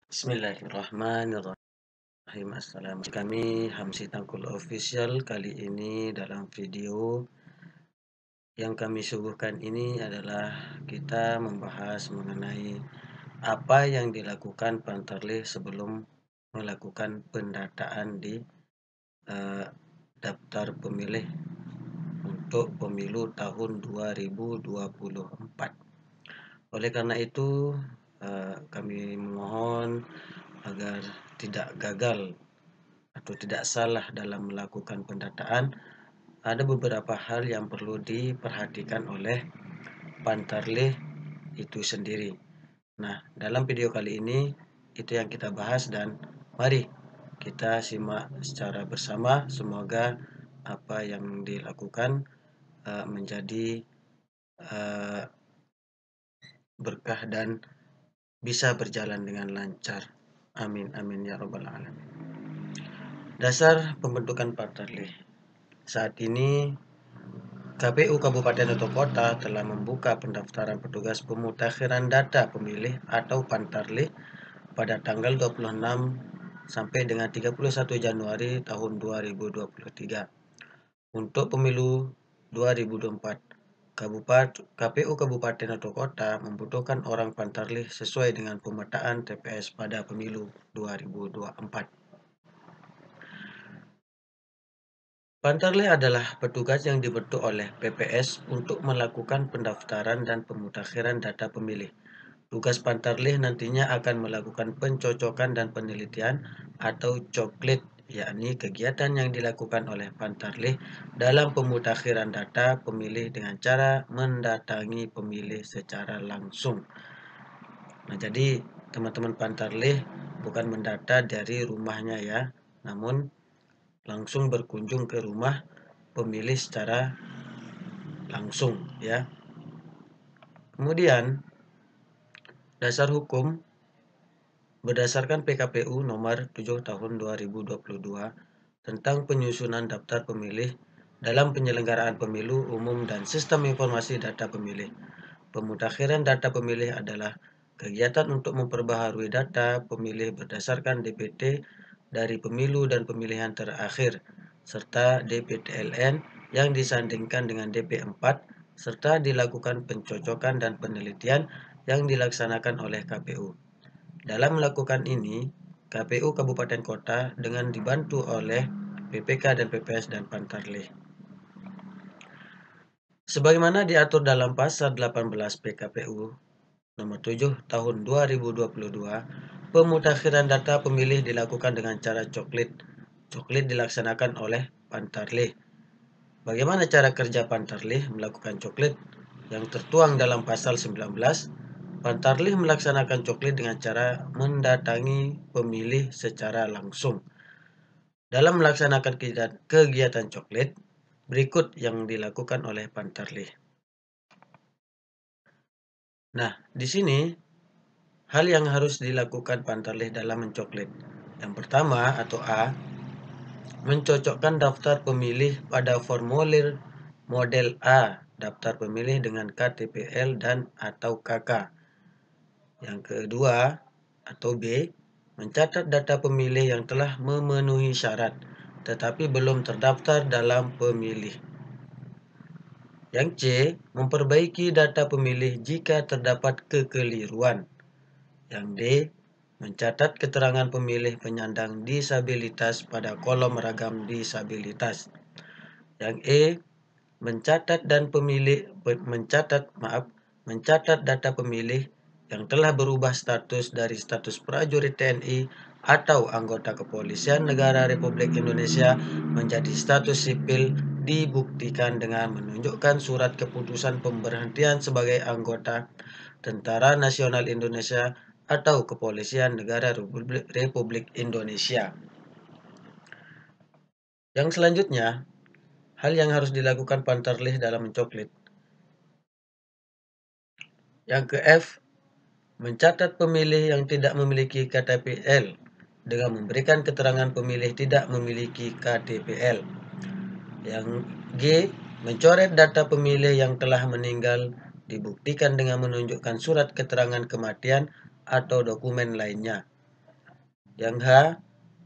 Bismillahirrahmanirrahim. Assalamualaikum. Kami Hamsi Tangkul Official. Kali ini dalam video yang kami suguhkan ini adalah kita membahas mengenai apa yang dilakukan Pantarlih sebelum melakukan pendataan di eh, daftar pemilih untuk pemilu tahun 2024. Oleh karena itu, kami memohon agar tidak gagal atau tidak salah dalam melakukan pendataan. Ada beberapa hal yang perlu diperhatikan oleh Pantarlih itu sendiri. Nah, dalam video kali ini itu yang kita bahas, dan mari kita simak secara bersama. Semoga apa yang dilakukan menjadi berkah dan bisa berjalan dengan lancar. Amin amin ya robbal alamin. Dasar pembentukan Pantarlih. Saat ini KPU Kabupaten atau Kota telah membuka pendaftaran petugas pemutakhiran data pemilih atau Pantarlih pada tanggal 26 sampai dengan 31 Januari tahun 2023. Untuk pemilu 2024, KPU Kabupaten atau Kota membutuhkan orang Pantarlih sesuai dengan pemetaan TPS pada pemilu 2024. Pantarlih adalah petugas yang dibentuk oleh PPS untuk melakukan pendaftaran dan pemutakhiran data pemilih. Tugas Pantarlih nantinya akan melakukan pencocokan dan penelitian atau coklit, yakni kegiatan yang dilakukan oleh Pantarlih dalam pemutakhiran data pemilih dengan cara mendatangi pemilih secara langsung. Nah, jadi teman-teman Pantarlih bukan mendata dari rumahnya ya, namun langsung berkunjung ke rumah pemilih secara langsung ya. Kemudian dasar hukum berdasarkan PKPU nomor 7 tahun 2022 tentang penyusunan daftar pemilih dalam penyelenggaraan pemilu umum dan sistem informasi data pemilih. Pemutakhiran data pemilih adalah kegiatan untuk memperbaharui data pemilih berdasarkan DPT dari pemilu dan pemilihan terakhir, serta DPTLN yang disandingkan dengan DP4, serta dilakukan pencocokan dan penelitian yang dilaksanakan oleh KPU. Dalam melakukan ini, KPU Kabupaten Kota dengan dibantu oleh PPK dan PPS dan Pantarlih. Sebagaimana diatur dalam pasal 18 PKPU nomor 7 tahun 2022, pemutakhiran data pemilih dilakukan dengan cara coklit. Coklit dilaksanakan oleh Pantarlih. Bagaimana cara kerja Pantarlih melakukan coklit? Yang tertuang dalam pasal 19, Pantarlih melaksanakan coklit dengan cara mendatangi pemilih secara langsung. Dalam melaksanakan kegiatan coklit, berikut yang dilakukan oleh Pantarlih. Nah, di sini hal yang harus dilakukan Pantarlih dalam mencoklit. Yang pertama atau A, mencocokkan daftar pemilih pada formulir model A daftar pemilih dengan KTPL dan atau KK. Yang kedua atau B, mencatat data pemilih yang telah memenuhi syarat tetapi belum terdaftar dalam pemilih. Yang C, memperbaiki data pemilih jika terdapat kekeliruan. Yang D, mencatat keterangan pemilih penyandang disabilitas pada kolom ragam disabilitas. Yang E, mencatat data pemilih yang telah berubah status dari status prajurit TNI atau anggota kepolisian negara Republik Indonesia menjadi status sipil dibuktikan dengan menunjukkan surat keputusan pemberhentian sebagai anggota Tentara Nasional Indonesia atau Kepolisian Negara Republik Indonesia. Yang selanjutnya, hal yang harus dilakukan Pantarlih dalam mencoklit. Yang ke F, mencatat pemilih yang tidak memiliki KTPL dengan memberikan keterangan pemilih tidak memiliki KTPL. Yang G, mencoret data pemilih yang telah meninggal dibuktikan dengan menunjukkan surat keterangan kematian atau dokumen lainnya. Yang H.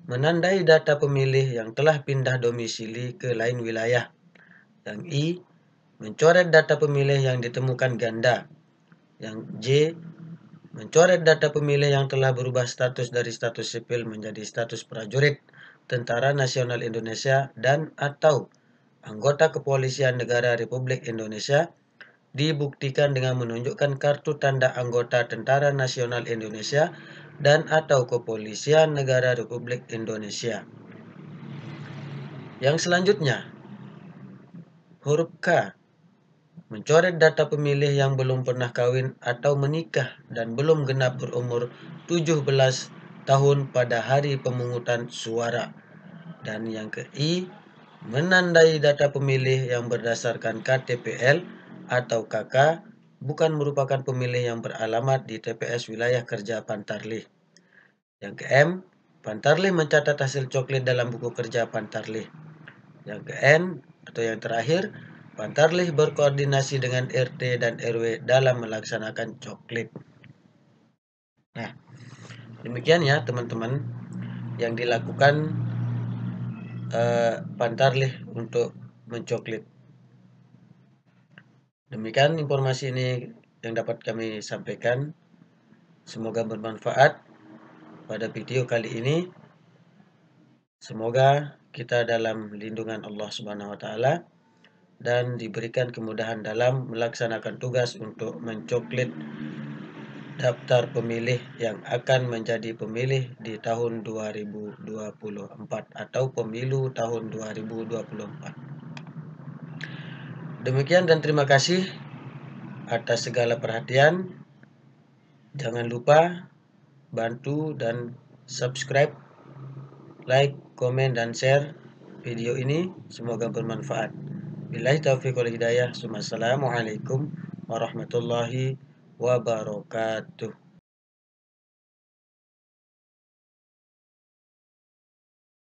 Menandai data pemilih yang telah pindah domisili ke lain wilayah. Yang I. Mencoret data pemilih yang ditemukan ganda. Yang J. Mencoret data pemilih yang telah berubah status dari status sipil menjadi status prajurit, Tentara Nasional Indonesia dan atau anggota Kepolisian Negara Republik Indonesia dibuktikan dengan menunjukkan kartu tanda anggota Tentara Nasional Indonesia dan atau Kepolisian Negara Republik Indonesia. Yang selanjutnya, huruf K. Mencoret data pemilih yang belum pernah kawin atau menikah dan belum genap berumur 17 tahun pada hari pemungutan suara. Dan yang ke-I, menandai data pemilih yang berdasarkan KTPL atau KK bukan merupakan pemilih yang beralamat di TPS wilayah kerja Pantarlih. Yang ke-M, Pantarlih mencatat hasil coklit dalam buku kerja Pantarlih. Yang ke-N atau yang terakhir, Pantarlih berkoordinasi dengan RT dan RW dalam melaksanakan coklit. Nah, demikian ya teman-teman yang dilakukan Pantarlih untuk mencoklit. Demikian informasi ini yang dapat kami sampaikan. Semoga bermanfaat pada video kali ini. Semoga kita dalam lindungan Allah Subhanahu wa taala dan diberikan kemudahan dalam melaksanakan tugas untuk mencoklit daftar pemilih yang akan menjadi pemilih di tahun 2024 atau pemilu tahun 2024. Demikian dan terima kasih atas segala perhatian. Jangan lupa bantu dan subscribe, like, komen, dan share video ini. Semoga bermanfaat. Billahi taufiq wal hidayah. Assalamualaikum warahmatullahi wabarakatuh.